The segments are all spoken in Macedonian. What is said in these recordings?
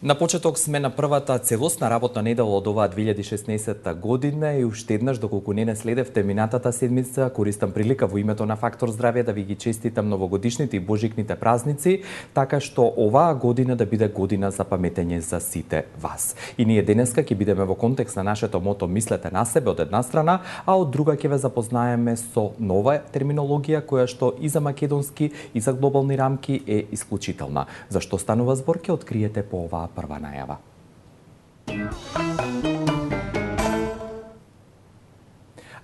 На почеток сме на првата целосна работна недела од оваа 2016 година и уште еднаш, доколку не следевте минатата седмица, користам прилика во името на Фактор Здравје да ви ги честитам новогодишните и божикните празници, така што оваа година да биде година за паметење за сите вас. И ние денеска ќе бидеме во контекст на нашето мото "Мислете на себе" од една страна, а од друга ќе ве запознаеме со нова терминологија која што и за македонски и за глобални рамки е исклучителна. За што станува збор ќе откриете по оваа прва најава.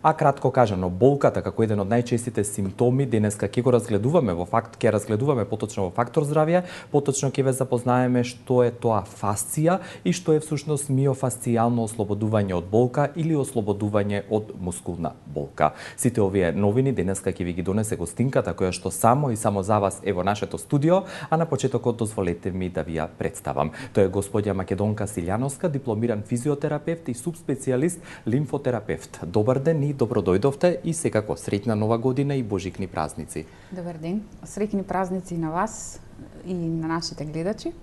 А кратко кажано, болката како еден од најчестите симптоми денеска ќе го разгледуваме ќе разгледуваме поточно во Фактор Здравје, поточно ќе ве запознаеме што е тоа фасција и што е всушност миофасцијално ослободување од болка или ослободување од мускулна болка. Сите овие новини денеска ќе ви ги донесе гостинката која што само и само за вас е во нашето студио, а на почетокот дозволете ми да ви ја представам. Тоа е господја Македонка Силјановска, дипломиран физиотерапевт и субспецијалист лимфотерапевт. Добар ден и добро дојдовте и секако среќна нова година и божикни празници. Добар ден, среќни празници на вас и на нашите гледачи.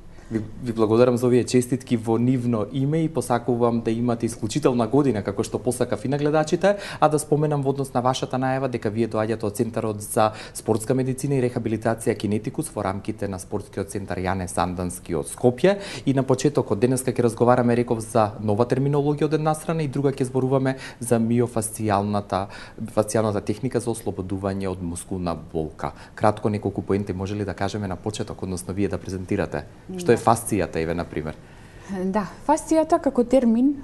Ви благодарам за овие честитки во нивно име и посакувам да имате исклучителна година, како што посакав и на гледачите, а да споменам во однос на вашата најава дека вие доаѓате од Центарот за спортска медицина и рехабилитација Кинетикус во рамките на спортскиот центар Јане Сандански од Скопје. И на почетокот денеска ќе разговараме, реков, за нова терминологија од една страна и друга ќе зборуваме за миофасцијалната техника за ослободување од мускулна болка. Кратко неколку поенти може ли да кажеме на почеток, односно вие да презентирате? Што е фасцијата, еве, например? Да, фасцијата како термин,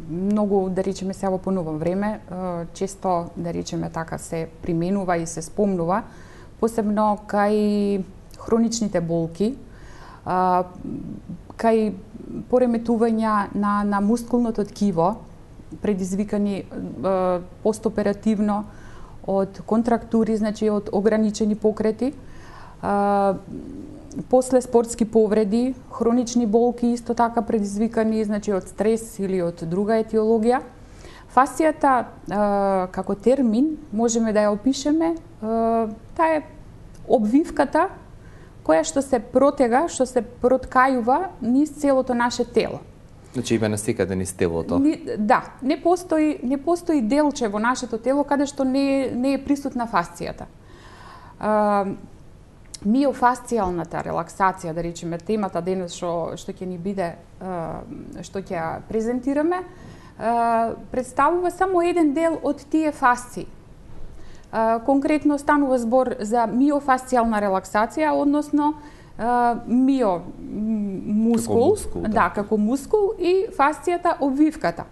многу, да речеме, сега во поново време, често, да речеме така, се применува и се спомнува, посебно кај хроничните болки, кај пореметувања на мускулното ткиво, предизвикани постоперативно од контрактури, значи од ограничени покрети, после спортски повреди, хронични болки исто така предизвикани, значи од стрес или од друга етиологија. Фасцијата како термин можеме да ја опишеме, таа е обвивката која што се протега, што се проткајува низ целото наше тело. Значи има насекаде низ телото. Да, не постои делче во нашето тело каде што не е присутна фасцијата. Миофасцијалната релаксација, да речеме, темата денес што ќе ни биде, што ќе ја презентираме, представува само еден дел од тие фасции. Конкретно станува збор за миофасцијална релаксација, односно мускул, како мускул и фасцијата обвивката.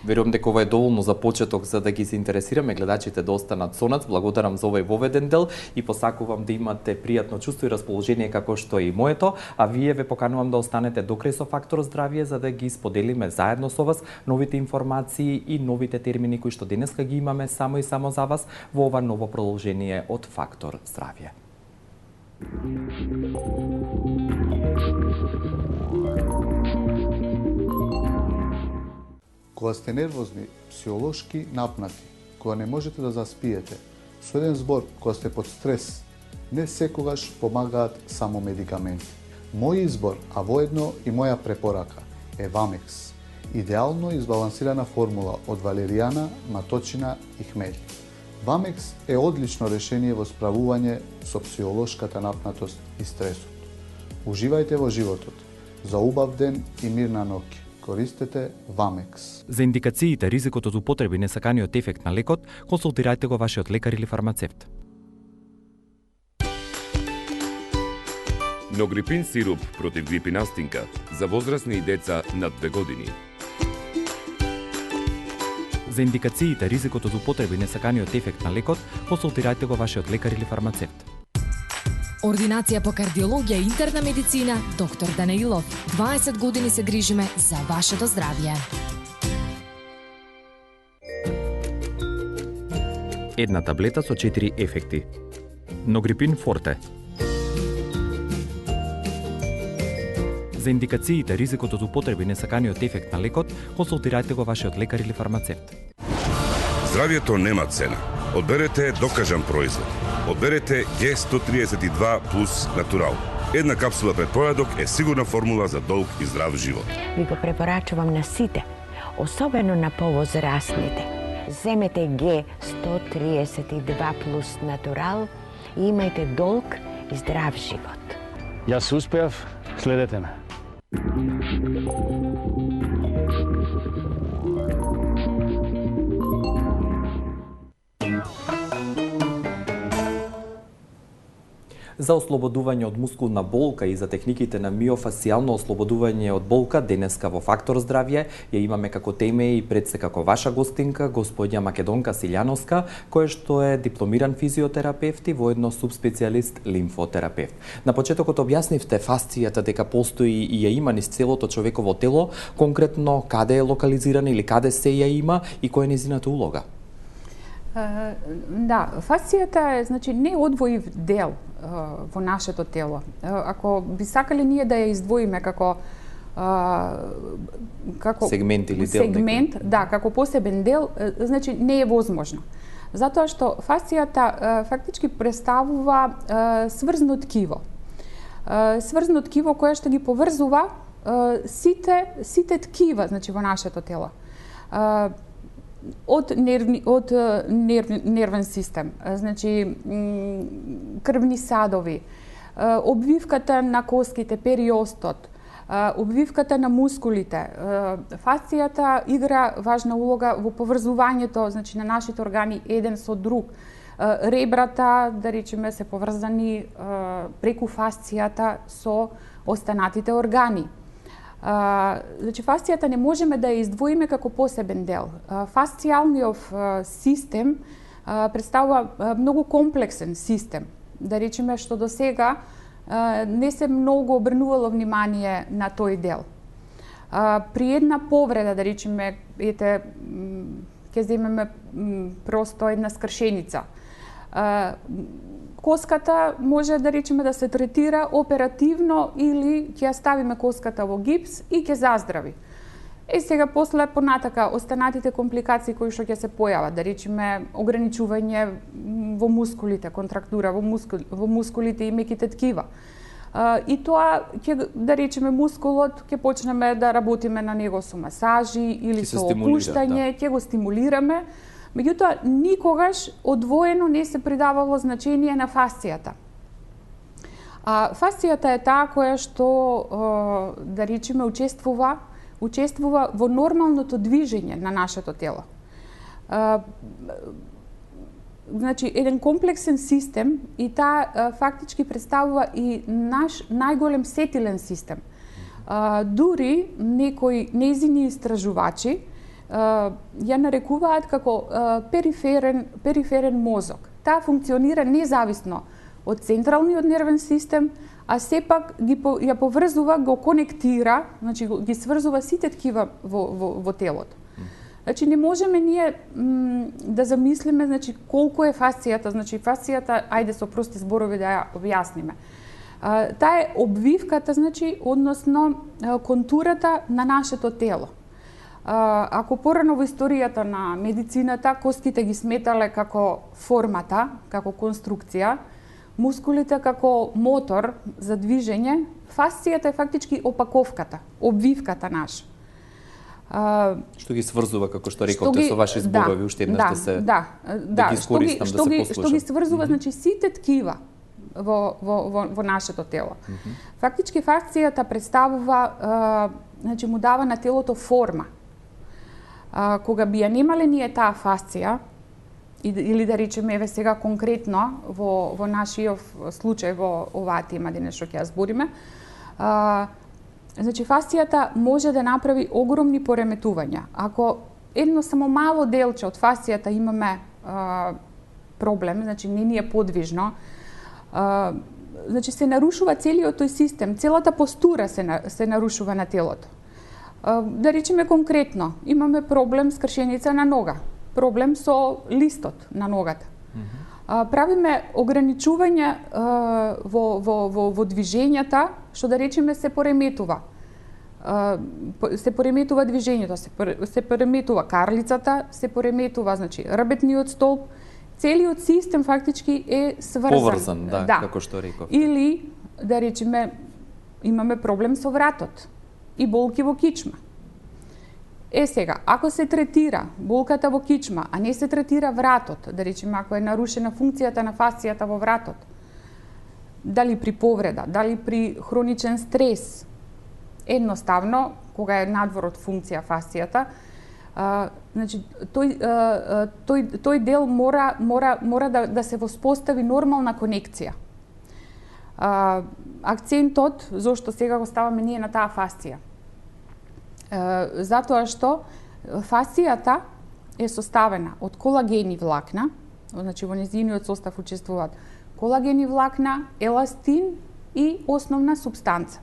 Верувам дека ова е доволно за почеток за да ги се интересираме гледачите да останат со нас. Благодарам за овој воведен дел и посакувам да имате пријатно чувство и расположение како што е и моето, а вие ве поканувам да останете до крај со Фактор Здравје за да ги споделиме заедно со вас новите информации и новите термини кои што денеска ги имаме само и само за вас во ова ново продолжение од Фактор Здравје. Кога сте нервозни, психолошки напнати, кога не можете да заспиете, со еден збор, кога сте под стрес, не секогаш помагаат само медикаменти. Мој избор, а воедно и моја препорака, е Вамекс. Идеално избалансирана формула од валеријана, маточина и хмелј. Вамекс е одлично решение во справување со психолошката напнатост и стресот. Уживајте во животот. За убав ден и мирна ноќ. Користете Вамекс. За индикациите, ризикот од употреби и несаканиот ефект на лекот, консултирајте го вашиот лекар или фармацевт. Ногрипин сируп против грипинастинка за возрастни и деца над 2 години. За индикациите, ризикот од употреби и несаканиот ефект на лекот, консултирајте го вашиот лекар или фармацевт. Ординација по кардиологија и интерна медицина, доктор Данаилов. 20 години се грижиме за вашето здравје. Една таблета со 4 ефекти. Ногрипин Форте. За индикациите, ризикот од употреби и несаканиот ефект на лекот, консултирајте го вашиот лекар или фармацевт. Здравјето нема цена. Одберете докажан производ. Одберете Г132 плюс Натурал. Една капсула пред појадок е сигурна формула за долг и здрав живот. Ви го препорачувам на сите, особено на повозрастните. Земете Г132 плюс натурал и имајте долг и здрав живот. Јас успеав, следете ме. За ослободување од мускулна болка и за техниките на миофасцијално ослободување од болка, денеска во Фактор здравје ја имаме како теме и пред се како ваша гостинка, господја Македонка Силјановска, која што е дипломиран физиотерапевт и воедно субспецијалист лимфотерапевт. На почетокот објаснивте фасцијата дека постои и ја има низ целото човеково тело, конкретно каде е локализирана или каде се ја има и која е незината улога? Да, фасцијата е, значи, не одвоив дел во нашето тело. Ако би сакале ние да ја издвоиме како сегмент или дел, да, како посебен дел, значи не е возможно. Затоа што фасцијата фактички представува сврзно ткиво. Сврзно ткиво кое што ги поврзува сите ткива, значи во нашето тело. Од нервен систем, значи крвни садови, обвивката на коските, периостот, обвивката на мускулите. Фасцијата игра важна улога во поврзувањето, значи, на нашите органи еден со друг. Ребрата, да речеме, се поврзани преку фасцијата со останатите органи. Значи, фасцијата не можеме да ја издвоиме како посебен дел. Фасцијалниот систем представува многу комплексен систем. Да речеме што до сега не се многу обрнувало внимание на тој дел. При една повреда, да речеме, ете, ќе земеме просто една скршеница. Коската може, да речеме, да се третира оперативно или ќе ја ставиме коската во гипс и ќе заздрави. Сега после понатака останатите компликации кои што ќе се појават, да речеме ограничување во мускулите, контрактура во мускулите и меките ткива. И тоа ќе, да речеме, мускулот ќе почнеме да работиме на него со масажи или со опуштање, ќе го стимулираме. Меѓутоа, никогаш одвоено не се придавало значение на фасцијата. Фасцијата е таа која што, да речеме, учествува во нормалното движење на нашето тело. Значи, еден комплексен систем и таа фактички представува и наш најголем сетилен систем. Дури некои нејзини истражувачи ја нарекуваат како периферен мозок. Таа функционира независно од централниот нервен систем, а сепак ја поврзува, го конектира, значи ги сврзува сите ткива во телото. Значи не можеме ние да замислиме, значи, колку е фасцијата, значи фасцијата, ајде со прости зборови да ја објасниме. Таа е обвивката, значи, односно контурата на нашето тело. Ако порано во историјата на медицината, костите ги сметале како формата, како конструкција, мускулите како мотор за движење, фасцијата е фактички опаковката, обвивката наша. Што ги сврзува, како што рековте, со ваши зборови, уште еднаш да ги искористам, да се послушам. Што ги сврзува, значи, сите ткива во нашето тело. Фактички фасцијата представува, значи, му дава на телото форма. Кога би ја немале ние таа фасција, или да речеме, еве сега конкретно во нашиот случај, во оваа тема денес што ќе ја збориме, значи фасцијата може да направи огромни пореметувања. Ако едно само мало делче од фасцијата имаме проблем, значи не ни е подвижно, значи се нарушува целиот тој систем, целата постура се нарушува на телото. Да речеме конкретно, имаме проблем с кршеница на нога, проблем со листот на ногата. Правиме ограничување во движењата, што да речеме се пореметува. Се пореметува движењето, се пореметува карлицата, се пореметува, значи, рбетниот столб, целиот систем фактички е сврзан. Поврзан, да, како што реков. Или да речеме, имаме проблем со вратот и болки во кичма. Сега, ако се третира болката во кичма, а не се третира вратот, да речеме, ако е нарушена функцијата на фасцијата во вратот, дали при повреда, дали при хроничен стрес, едноставно, кога е надвор од функција фасцијата, значи, тој дел мора да се воспостави нормална конекција. Акцентот, зошто сега го ставаме ние на таа фасција? Затоа што фасцијата е составена од колагени влакна, значи во нејзиниот состав учествуваат колагени влакна, еластин и основна супстанца.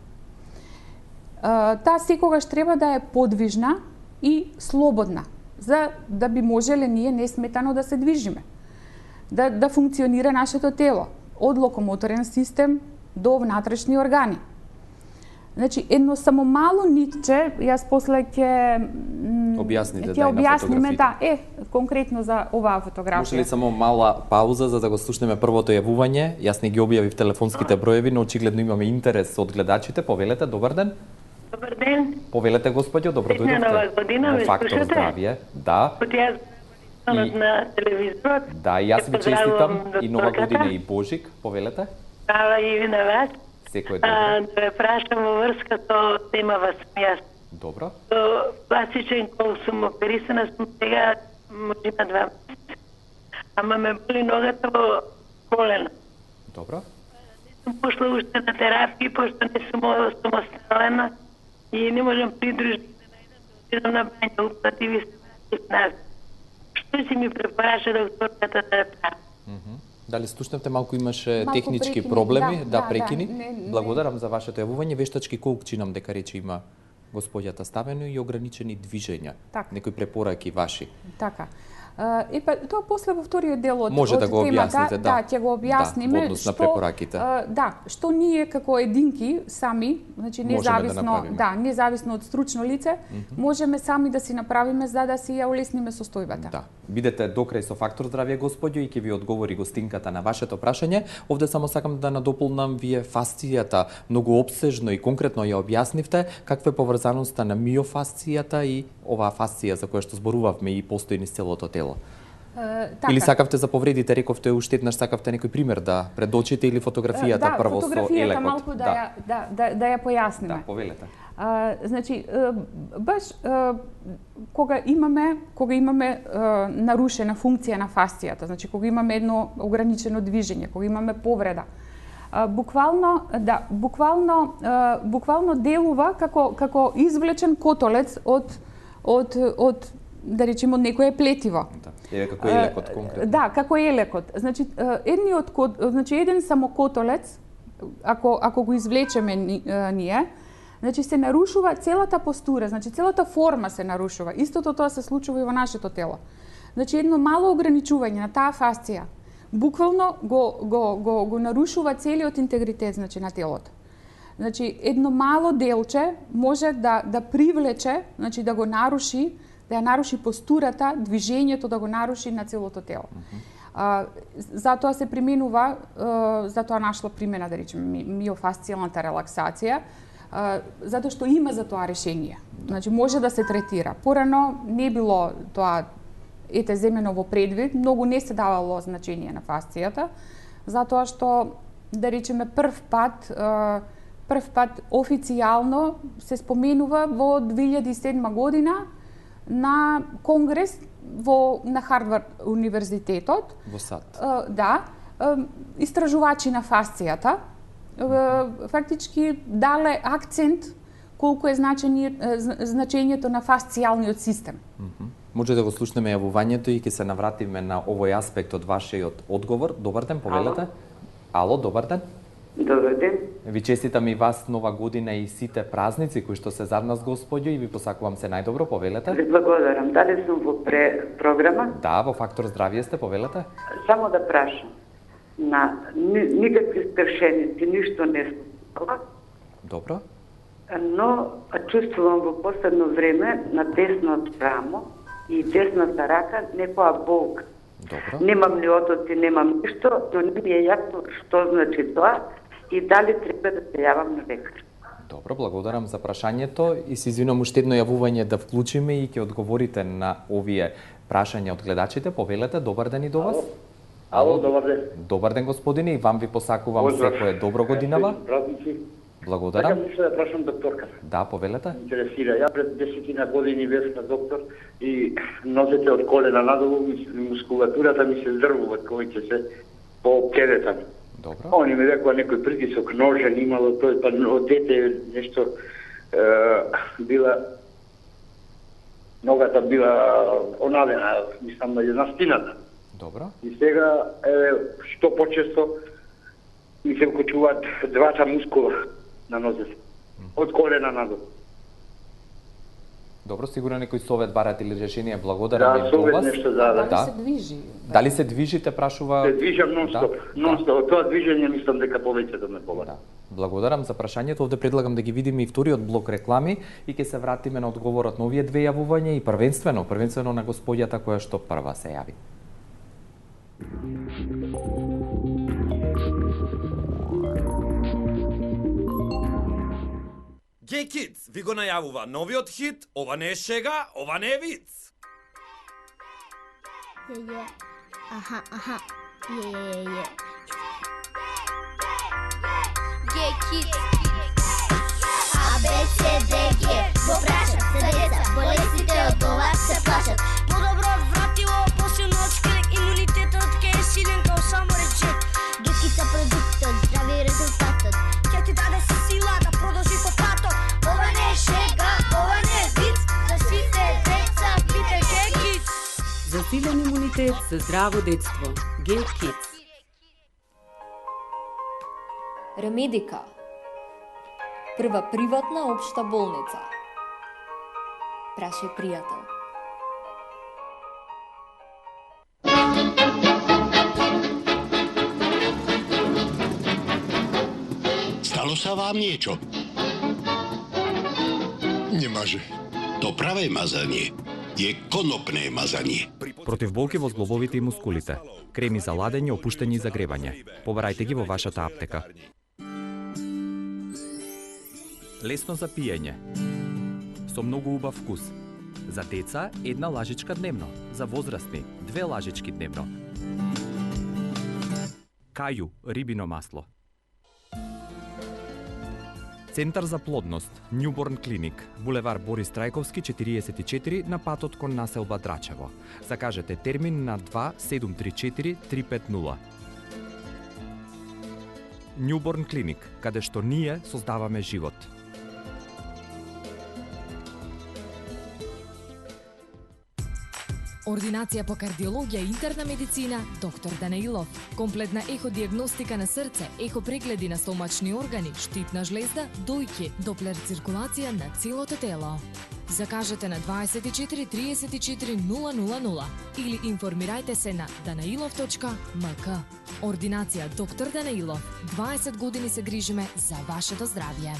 Таа секогаш треба да е подвижна и слободна, за да би можеле ние несметано да се движиме, да функционира нашето тело, од локомоторен систем до внатрешни органи. Значи, едно само мало нитче, јас после ќе објасниме, да, конкретно за оваа фотографија. Може ли само мала пауза за да го слушнеме првото јавување? Јас не ги објавив телефонските броеви, но очигледно имаме интерес од гледачите. Повелете, добар ден. Добар ден. Повелете, господјо, добро дојдовте. Нова година, во Фактор здравје. Да. На телевизорот. Да, и јас ви честитам и нова година и Божик. Повелете. Хвала и на вас. Секој добро. Да ве прашам во врска со темава сум јас. Добро. Класичен кол сум оперисана, сум сега може на 2 месеца. Ама ме боли ногата во колено. Добро. Не сум пошла уште на терапија, пошто не сум самостојна и не можам придружити да идам на бања, уплативи се вратив нас. Што си ми препораша докторката да правам? Дали слушнавте, малку имаше технички проблеми, да прекини. Не. Благодарам за вашето јавување. Вештачки колку чинам дека рече има господјата ставено и ограничени движења. Некои препораки ваши. Така. Тоа после во вториот дел од може да го објасните, да, ќе го објасниме однос на препораките. Што ние како единки сами, значи независно, независно од стручно лице, можеме сами да си направиме за да си ја улесниме состојбата. Да. Бидете докрај со Фактор здравје, господјо, и ќе ви одговори гостинката на вашето прашање. Овде само сакам да надополнам, вие фасцијата многу опсежно и конкретно ја објаснивте, каква е поврзаноста на миофасцијата и оваа фасција за која што зборувавме и постои низ целото тело. Така. Или сакавте за повредите, рековте уште еднаш, сакавте некој пример да предочите или фотографијата прво со елекот? Фотографијата малку да ја појасниме. Да, повелете. Значи, баш кога имаме нарушена функција на фасцијата, значи кога имаме едно ограничено движење, кога имаме повреда, буквално делува како извлечен котолец од да речеме од некое плетиво. Да, како елекот конкретно. Да, како елекот. Значи еден само котолец, ако го извлечеме ние, значи се нарушува целата постура, значи целата форма се нарушува. Истото тоа се случува и во нашето тело. Значи едно мало ограничување на таа фасција буквално го нарушува целиот интегритет, значи на телото. Значи едно мало делче може да привлече, значи да го наруши, да ја наруши постурата, движењето, да го наруши на целото тело. Затоа се применува, затоа нашла примена, да речеме, миофасцијалната релаксација, затоа што има за тоа решение. Значи може да се третира. Порано не било тоа земено во предвид, многу не се давало значение на фасцијата, затоа што, да речеме, прв пат официјално се споменува во 2007 година на конгрес на Харвард универзитетот. Во САД. Да, истражувачи на фасцијата фактички дале акцент колку е значењето на фасцијалниот систем. Може да го слушнеме јавувањето и ќе се навратиме на овој аспект од вашиот одговор. Добар ден, повелете. Ало, добар ден. Добар ден. Ви честитам и вас нова година и сите празници кои што се зад нас, господјо, и ви посакувам се најдобро, повелете. Ви благодарам. Дали сум во програма? Да, во Фактор здравје сте, повелете. Само да прашам. На никакви скршеници, ништо не случува. Добро. Но чувствувам во последно време на десното рамо и десната рака некоја болка. Добро. Немам ни отоци, немам ништо, то не ми е јасно што значи тоа и дали треба да се јавам на лекар. Добро, благодарам за прашањето и се извинувам уште едно јавување да вклучиме и ќе одговорите на овие прашања од гледачите. Повелете, добар ден и до вас. Ало, добар ден. Добар ден, господине, и вам ви посакувам секое добро годинава. Празници. Благодарам. Така мисля да прашам докторката. Да, повелете. Интересира. Ја пред 10 години бев на доктор и нозете од колена надолу, мускулатурата ми се здрвува кој ќе се по кедета. Добро. Они ми рекоа некој притисок ножен имало тој, па од дете нешто била ногата била онадена, мислам на спината. Добро. И сега што почесто ми се вкочуваат двата мускула на нозете. Од колена надолу. Добро, сигурно некој совет барате или решение, благодарам Да, и до совет вас. нешто да. Дали се движи? Дали се движите, прашува? Се движам нон-стоп. Да. Нон-стоп. Тоа движење мислам дека повеќе да ме повади. Да. Благодарам за прашањето. Овде предлагам да ги видиме и вториот блок реклами и ќе се вратиме на одговорот на овие две јавувања и првенствено на господјата која што прва се јави. Gay Kids ви го најавува новиот хит, ова не е шега, ова не е виц. Аха. Gay Kids. A, B, C, D, G. Го прашат се деца, болестите од ова се плашат. Подобро вратило, после ночка, имунитетот ке е силен као само речет. Гекица продуктот, здрави резултатот. Ќе ти даде сила да продолжи по патот. Ова не е шега, ова не е виц. За сите деца, пите Gay Kids. За силен имунитет, за здраво детство. Gay Kids. Ремедика. Прва приватна општа болница. Прашај пријател. Stalo sa vám niečo? Nemaže. To pravé mazanie je konopné mazanie. Против болки во зглобовите и мускулите. Креми за ладење, опуштање и загревање. Побарајте ги во вашата аптека. Лесно за пиење. Со многу убав вкус. За деца, 1 лажичка дневно. За возрастни, 2 лажички дневно. Кају, рибино масло. Центар за плодност, Newborn Clinic, булевар Борис Трајковски, 44, на патот кон населба Драчево. Закажете термин на 2734-350. Newborn Clinic, каде што ние создаваме живот. Ординација по кардиологија и интерна медицина, доктор Данаилов. Комплетна еходиагностика на срце, ехопрегледи на стомачни органи, штитна жлезда, дојки, доплер циркулација на целото тело. Закажете на 24 34 000 или информирајте се на danailov.mk. Ординација доктор Данаилов. 20 години се грижиме за вашето здравје.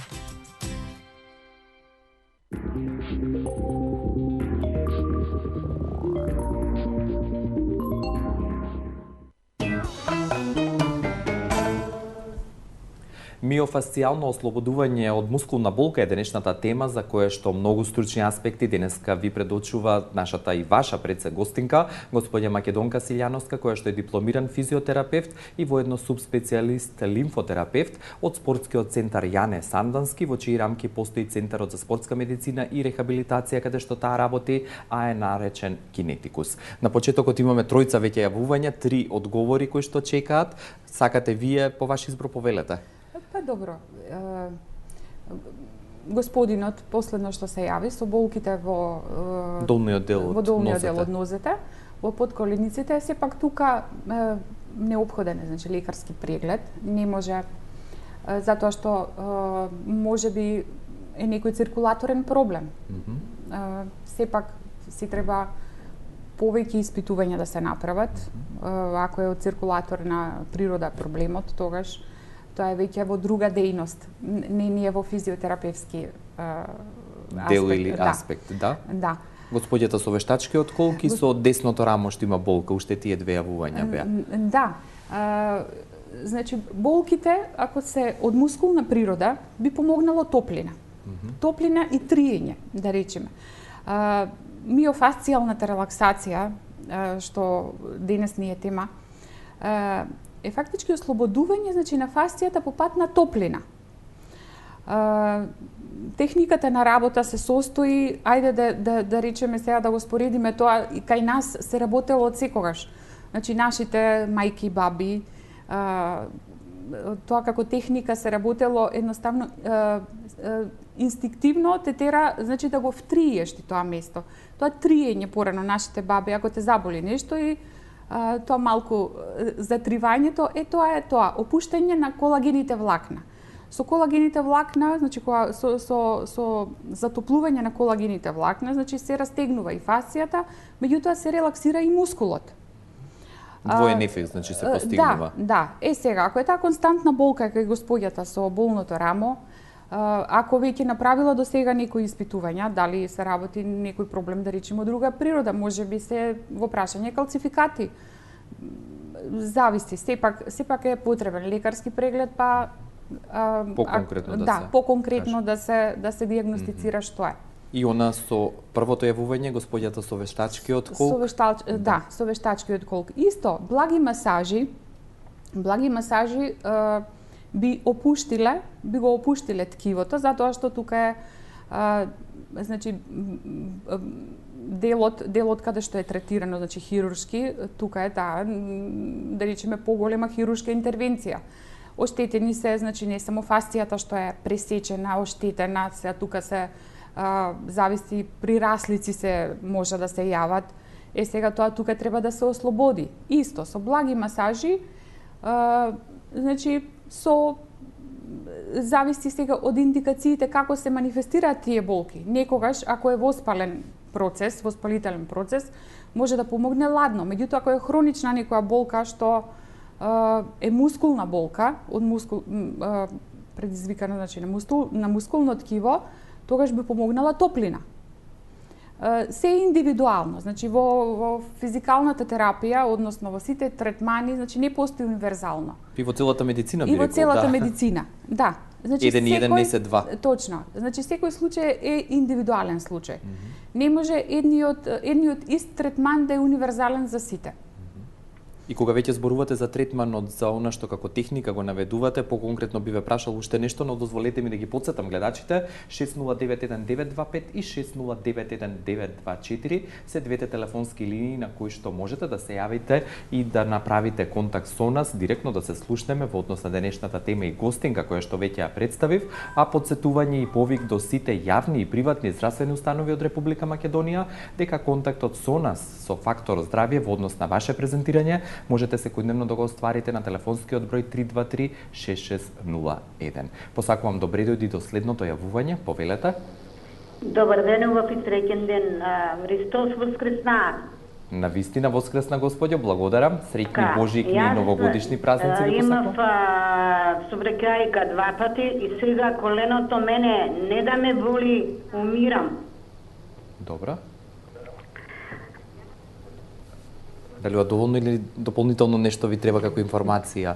Миофасцијално ослободување од мускулна болка е денешната тема за која што многу стручни аспекти денеска ви предочува нашата и ваша предсе гостинка, господја Македонка Силјановска, која што е дипломиран физиотерапевт и воедно субспецијалист лимфотерапевт од спортскиот центар Јане Сандански, во чии рамки постои Центарот за спортска медицина и рехабилитација каде што таа работи, а е наречен Кинетикус. На почетокот имаме тројца веќе јавувања, 3 одговори кои што чекаат. Сакате вие по ваш избор, повелете? Па добро. Господинот последно што се јави со болките во долниот дел од нозете, во подколениците, сепак тука неопходен е, значи лекарски преглед. Не може затоа што можеби е некој циркулаторен проблем. Сепак си треба повеќе испитувања да се направат. Ако е од циркулаторна природа проблемот, тогаш тоа е веќе во друга дејност, не е во физиотерапевски дел или аспект, да? Да. Господјата со вештачкиот колки со десното рамо што има болка, уште тие две јавувања беа. Да. Значи, болките, ако се од мускулна природа, би помогнало топлина. Топлина и триење, да речеме. Миофасцијалната релаксација, што денес ни е тема, е фактички ослободување, значи, на фасцијата по пат на топлина. Техниката на работа се состои, ајде да речеме сега, да го споредиме тоа, и кај нас се работело од секогаш. Значи, нашите мајки, баби, тоа како техника се работело едноставно инстинктивно те тера, значи, да го втриеш ти тоа место. Тоа триење порано нашите баби, ако те заболи нешто и тоа малку затривањето, тоа е тоа, опуштање на колагените влакна. Со колагените влакна, значи кога со затоплување на колагените влакна, значи се растегнува и фасцијата, меѓутоа се релаксира и мускулот. Двоен ефект, значи, се постигнува. Да. Сега, ако е таа константна болка кај господјата со болното рамо, ако веќе направила до сега некои испитувања, дали се работи некој проблем, да речеме, од друга природа, може би се во прашање калцификати. Зависи, сепак е потребен лекарски преглед, па по-конкретно да се диагностицира што е. И она со првото јавување, господјата со вештачкиот колк? Со вештачкиот колк. Исто, благи масажи би го опуштиле ткивото, затоа што тука е значи делот каде што е третирано, значи хируршки, тука е таа, да речеме, поголема хируршка интервенција. Оштетени се, значи не само фасцијата што е пресечена, оштетена, се тука се зависи, прираслици се може да се јават. Сега тоа тука треба да се ослободи. Исто, со благи масажи, значи зависи сега од индикациите како се манифестираат тие болки. Некогаш, ако е воспалителен процес, може да помогне ладно. Меѓутоа, ако е хронична некоја болка што е мускулна болка, предизвикана, значи, на мускулно ткиво, тогаш би помогнала топлина. Се е индивидуално, значи во физикалната терапија, односно во сите третмани, значи не постои универзално. И во целата медицина би рекол, да. И во целата медицина, да. Значи, еден не се два. Точно. Значи секој случај е индивидуален случај. Не може едниот ист третман да е универзален за сите. И кога веќе зборувате за третманот, за она што како техника го наведувате, поконкретно би ве прашал уште нешто, но дозволете ми да ги потсетам гледачите. 6091-925 и 6091-924 се двете телефонски линии на кои што можете да се јавите и да направите контакт со нас, директно да се слушнеме во однос на денешната тема и гостинка која што веќе ја представив, а потсетување и повик до сите јавни и приватни здравствени установи од Република Македонија, дека контактот со нас, со Фактор здравје во однос на ваше презентирање, можете секојдневно да го остварите на телефонскиот број 323-6601. Посакувам добре дојди до следното јавување, повелете. Добар ден, убав и среќен ден. Христос воскресна. Навистина воскресна, господјо, благодарам. Среќни божики и новогодишни празници ви посакувам. Имав собрекајка 2 пати и сега коленото мене не да ме боли, умирам. Добра. Дали доволно или дополнително нешто ви треба како информација?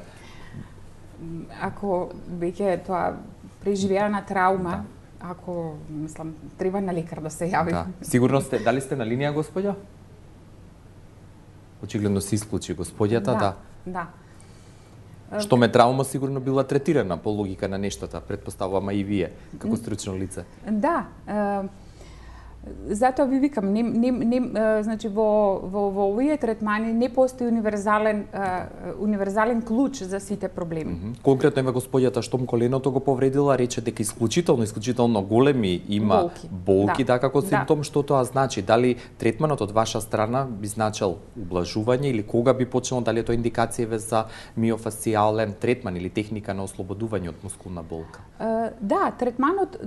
Ако веќе тоа преживеана травма, ако, мислам, треба на лекар да се јави. Да. Сигурно сте, дали сте на линија, господја? Очигледно се исклучи господјата, да. Што ме травма сигурно била третирана по логика на нештата, претпоставувам и вие, како стручно лице. Да. Затоа ви викам, значи во овие третмани не постои универзален клуч за сите проблеми. Конкретно има господјата штом коленото го повредила, рече дека исклучително големи има болки, да, како симптом, што тоа значи? Дали третманот од ваша страна би значел ублажување или кога би почнало, дали е тоа индикација за миофасцијален третман или техника на ослободување од мускулна болка? Да, третманот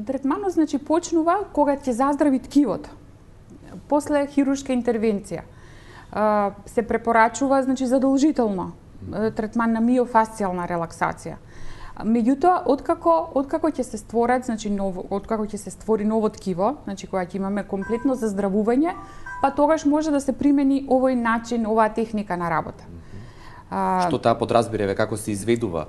значи почнува кога ќе заздрави ткивото. После хируршка интервенција се препорачува, значи, задолжително третман на миофасцијална релаксација. Меѓутоа, откако ќе се створат, значи откако ќе се створи ново ткиво, значи кога ќе имаме комплетно заздравување, па тогаш може да се примени овој начин, оваа техника на работа. Што таа подразбиреве како се изведува?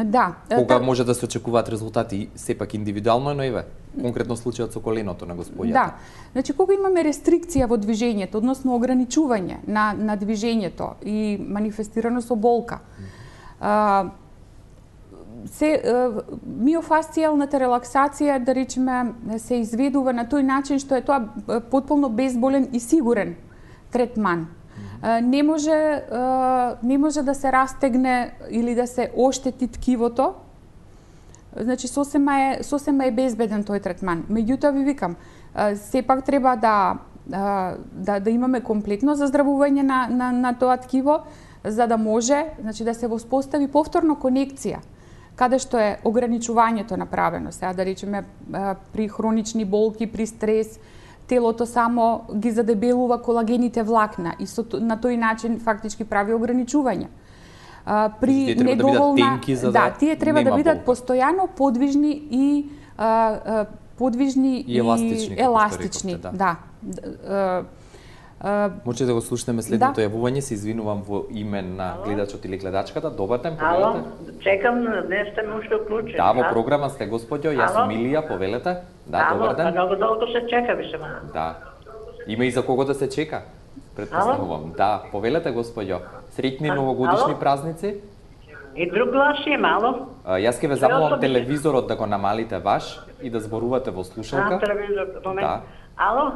Да. Кога може да се очекуваат резултати, сепак индивидуално, но еве, конкретно случајот со коленото на госпоѓата. Да. Значи, кога имаме рестрикција во движењето, односно ограничување на движењето и манифестирано со болка, миофасцијалната релаксација, да речеме, се изведува на тој начин што е тоа потполно безболен и сигурен третман. Не може да се растегне или да се оштети ткивото. Значи, сосема е безбеден тој третман. Меѓутоа, ви викам, сепак треба да имаме комплетно заздравување на тоа ткиво, за да може, значи, да се воспостави повторно конекција, каде што е ограничувањето направено. Сега, да речеме, при хронични болки, при стрес, телото само ги задебелува колагените влакна и на тој начин фактички прави ограничување. При недоволна, тие треба да бидат постојано подвижни и еластични. Да. Можете да го слушнеме следното јавување, се извинувам во име на гледачот или гледачката. Добар ден, повелете. Ало, чекам, не сте ме уште уклучени. Да, во програма сте, господјо, јас сум Илија, повелете. Да, добар ден. Много долго се чека, више ма. Да. Има и за кого да се чека, предпоставувам. Да, повелете, господјо. Среќни новогодишни празници. И друг глас има, ало? Јас ќе ве замолам телевизорот да го намалите ваш и да зборувате во слушалка. Телевизорот, момент. Да. Ало?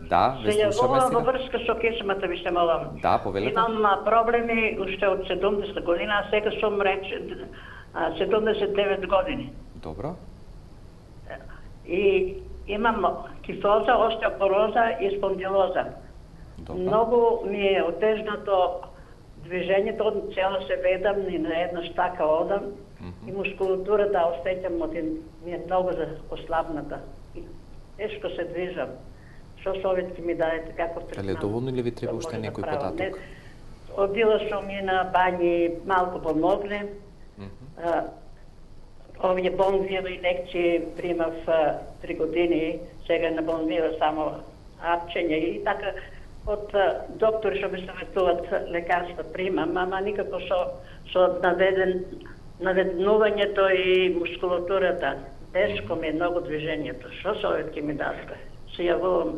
Да, ве слушаме сега. Во врска со кесмата ви се молам. Да, повелете. Имам проблеми уште од 70 година, а сега сум 79 години. Добро. И имам кифоза, остеопороза и спондилоза. Добро. Многу ми е отежнато движењето, цела се ведам и на една штака одам и мускулатурата остеќам ми е многу ослабната. Тешко се движам. Што советки ми даете, каков третман? Дали е доволно или ви треба уште некој податок? Одила сум и на бањи, малку помогне. Овие бонвила инекции примав 3 години, сега на бонвила само апчење и така од доктори што ми советуват лекарства примам, ама никако со наведнувањето и мускулатурата. Тешко ми е многу движењето. Што советки ми дадете? Се јавувам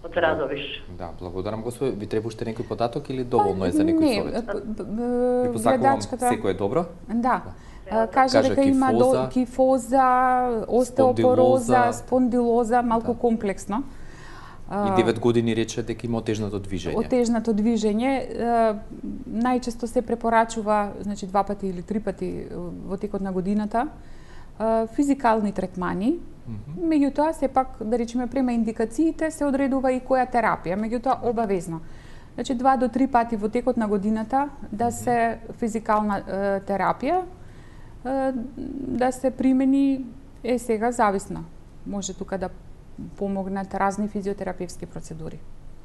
од Радовиш. Да, благодарам, господи. Ви треба уште некој податок или доволно е за некој совет? Ви посакувам секој е добро? Да. Кажа дека има кифоза, остеопороза, спондилоза, малку комплексно. И 9 години рече дека има отежнато движење. Отежнато движење најчесто се препорачува, значи 2 пати или 3 пати во текот на годината, физикални третмани. Меѓутоа, сепак, да речеме, према индикациите се одредува и која терапија, меѓутоа обавезно. Значи 2 до 3 пати во текот на годината да се физикална терапија да се примени сега зависно. Може тука да помогнат разни физиотерапевски процедури.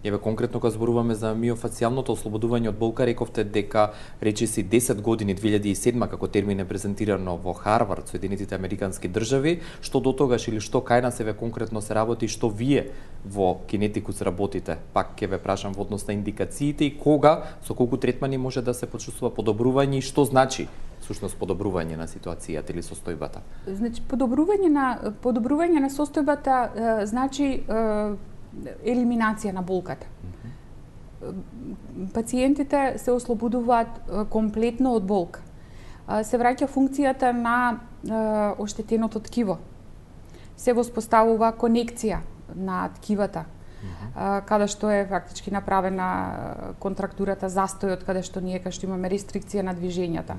Еве конкретно кога зборуваме за миофасцијалното ослободување од болка, рековте дека речиси 10 години 2007 како термин е презентирано во Харвард, Соединетите Американски држави, што до тогаш или што кај нас еве конкретно се работи и што вие во Кинетикус работите? Пак ќе ве прашам во однос на индикациите и кога, со колку третмани може да се почувствува подобрување и што значи всушност подобрување на ситуацијата или состојбата? Значи подобрување на состојбата значи елиминација на болката. Пациентите се ослободуваат комплетно од болка. Се враќа функцијата на оштетеното ткиво. Се воспоставува конекција на ткивата, каде што е фактички направена контрактурата, застојот, каде што ние кај што имаме рестрикција на движењата.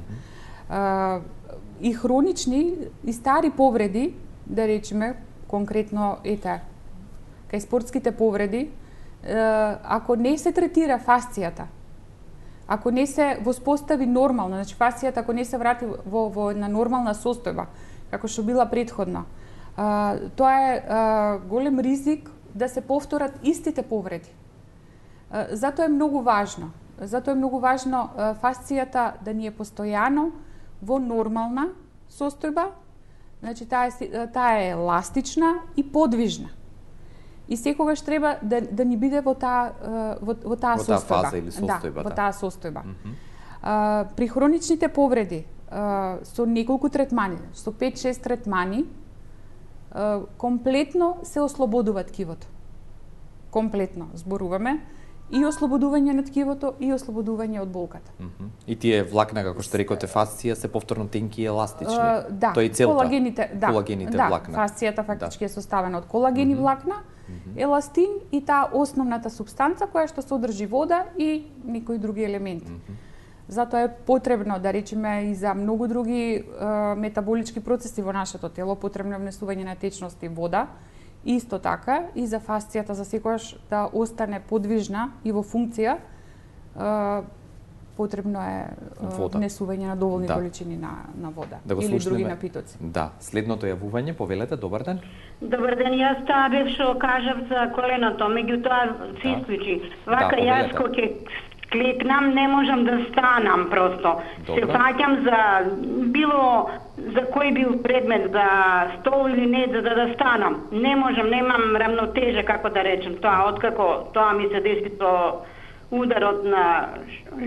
И хронични и стари повреди, да речеме, конкретно кај спортските повреди, ако не се третира фасцијата, ако не се воспостави нормално, значи фасцијата ако не се врати во една нормална состојба, како што била претходно, тоа е голем ризик да се повторат истите повреди. Затоа е многу важно. Фасцијата да ни е постојано во нормална состојба, значи таа е еластична и подвижна. и секогаш треба да ни биде во таа состојба. фаза или состојба, во таа состојба. При хроничните повреди со неколку третмани, со 5-6 третмани, комплетно се ослободува ткивото. Комплетно зборуваме и ослободување на ткивото и ослободување од болката. И тие влакна, како што рекоте, фасција се повторно тенки и еластични. Да, тоа е целта. колагените влакна. Фасцијата фактички е составена од колагени влакна, еластин и таа основната супстанца која што содржи вода и некои други елементи. Затоа е потребно, да речеме, и за многу други метаболички процеси во нашето тело, потребно е внесување на течност и вода. Исто така и за фасцијата за секогаш да остане подвижна и во функција, потребно е внесување на доволни количини на вода или други напитоци. Да, следното јавување, повелете, добар ден. Добар ден, јас таа бев што кажав за коленото, меѓутоа се исклучи. Вака јас кога ќе клекнам, не можам да станам просто. Се фаќам за било за кој бил предмет, за стол или не, за да станам. Не можам, немам рамнотежа, како да речем тоа, откако тоа ми се деси со ударот на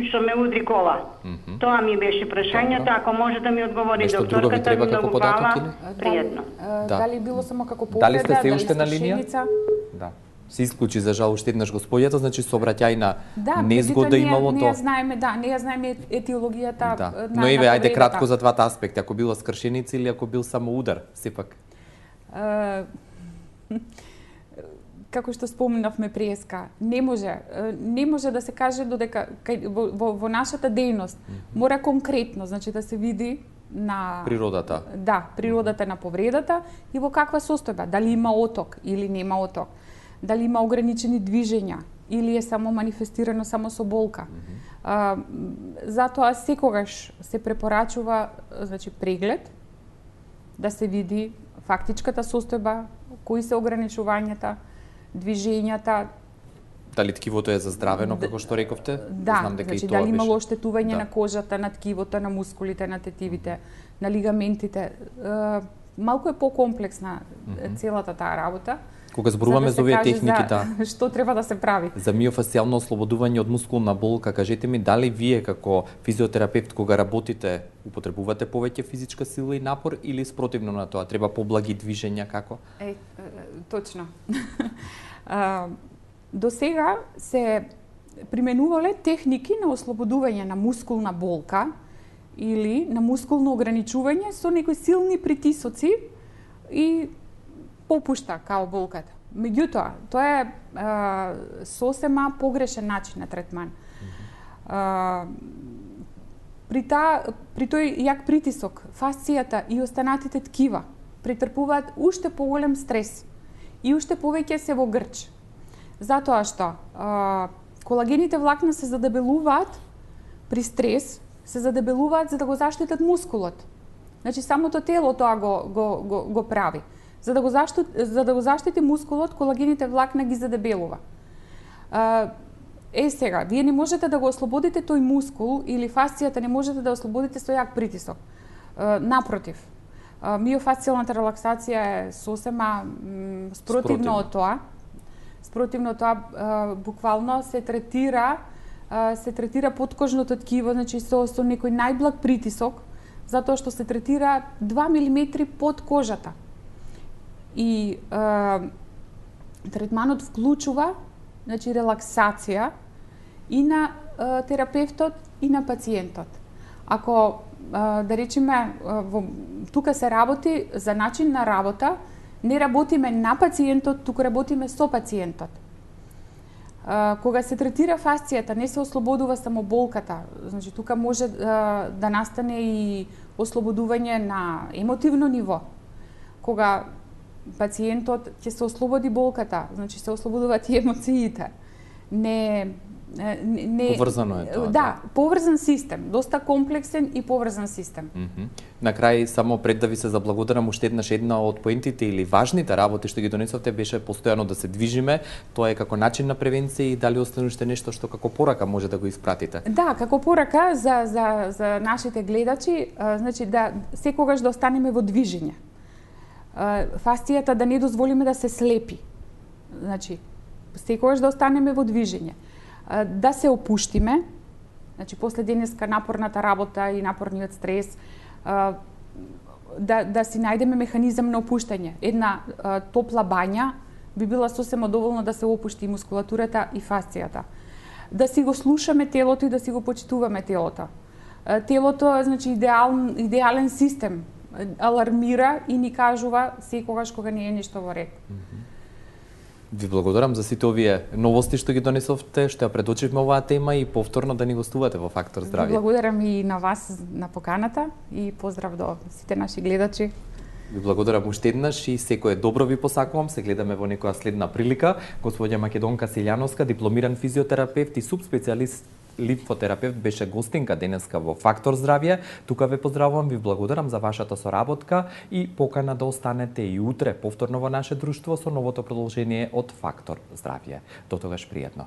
што ме удри кола. Тоа ми беше прашањето, ако може да ми одговори докторката, многу фала, пријатно. Дали било само како повреда, дали сте се уште на линија? Да. Се исклучи за жал уште еднаш господјата, значи сообраќајна незгода имало тоа. Не ја знаеме етиологијата. Но еве, ајде кратко за двата аспекти, ако било скршеница или ако бил само удар, сепак. Како што спомнавме преска, не може да се каже додека во нашата дејност мора конкретно, значи да се види на природата. Да, природата на повредата и во каква состојба, дали има оток или нема оток, дали има ограничени движења или е само манифестирано само со болка. Затоа секогаш се препорачува, значи, преглед, да се види фактичката состојба, кои се ограничувањата, движењата. Дали ткивото е заздравено, како што рековте? Да, знам дека значи и тоа дали имало беше. оштетување на кожата, на ткивото, на мускулите, на тетивите, на лигаментите. Малку е покомплексна целата таа работа. Кога зборуваме за овие техники, што треба да се прави? За миофасцијално ослободување од мускулна болка, кажете ми, дали вие како физиотерапевт кога работите употребувате повеќе физичка сила и напор или спротивно на тоа, треба поблаги движења како? Точно. До сега се применувале техники на ослободување на мускулна болка или на мускулно ограничување со некои силни притисоци и попушта као болката. Меѓутоа, тоа е сосема погрешен начин на третман. При тој јак притисок, фасцијата и останатите ткива претрпуваат уште поголем стрес и уште повеќе се во грч. Затоа што колагените влакна се задебелуваат при стрес, се задебелуваат за да го заштитат мускулот. Значи самото тело тоа го прави. За да го заштити мускулот, колагените влакна ги задебелува. Сега, вие не можете да го ослободите тој мускул или фасцијата не можете да ослободите со јак притисок. Напротив, миофасцијалната релаксација е сосема спротивно од тоа. Спротивно од тоа, буквално се третира подкожното ткиво, значи со некој најблаг притисок, затоа што се третира 2 мм под кожата. И третманот вклучува, значи, релаксација и на терапевтот и на пациентот. Ако да речеме тука се работи за начин на работа, не работиме на пациентот, туку работиме со пациентот. Кога се третира фасцијата, не се ослободува само болката, значи тука може да настане и ослободување на емотивно ниво. Кога пациентот ќе се ослободи болката, значи се ослободуваат и емоциите. Поврзано е тоа. Да, поврзан систем, доста комплексен и поврзан систем. На крај, само пред да ви се заблагодарам, уште една од поентите или важните работи што ги донесовте беше постојано да се движиме. Тоа е како начин на превенција и дали остане уште нешто што како порака може да го испратите? Да, како порака за нашите гледачи, значи да секогаш да останеме во движење. Фасцијата да не дозволиме да се слепи. значи, секогаш да останеме во движење. Да се опуштиме, значи, после денеска напорната работа и напорниот стрес, да си најдеме механизам на опуштање. Една топла бања би била сосема доволно да се опушти мускулатурата и фасцијата. Да си го слушаме телото и да си го почитуваме телото. Телото е, значи, идеален систем. Алармира и ни кажува секогаш кога не е нешто во ред. Ви благодарам за сите овие новости што ги донесовте, што ја предочивме оваа тема и повторно да ни гостувате во Фактор здравје. Ви благодарам и на вас на поканата и поздрав до сите наши гледачи. Ви благодарам уште еднаш и секое добро ви посакувам. Се гледаме во некоја следна прилика. Господја Македонка Силјановска, дипломиран физиотерапевт и субспецијалист лимфотерапевт, беше гостинка денеска во Фактор здравје. Тука ве поздравувам, ви благодарам за вашата соработка и покана да останете и утре повторно во наше друштво со новото продолжение од Фактор здравје. До тогаш пријатно.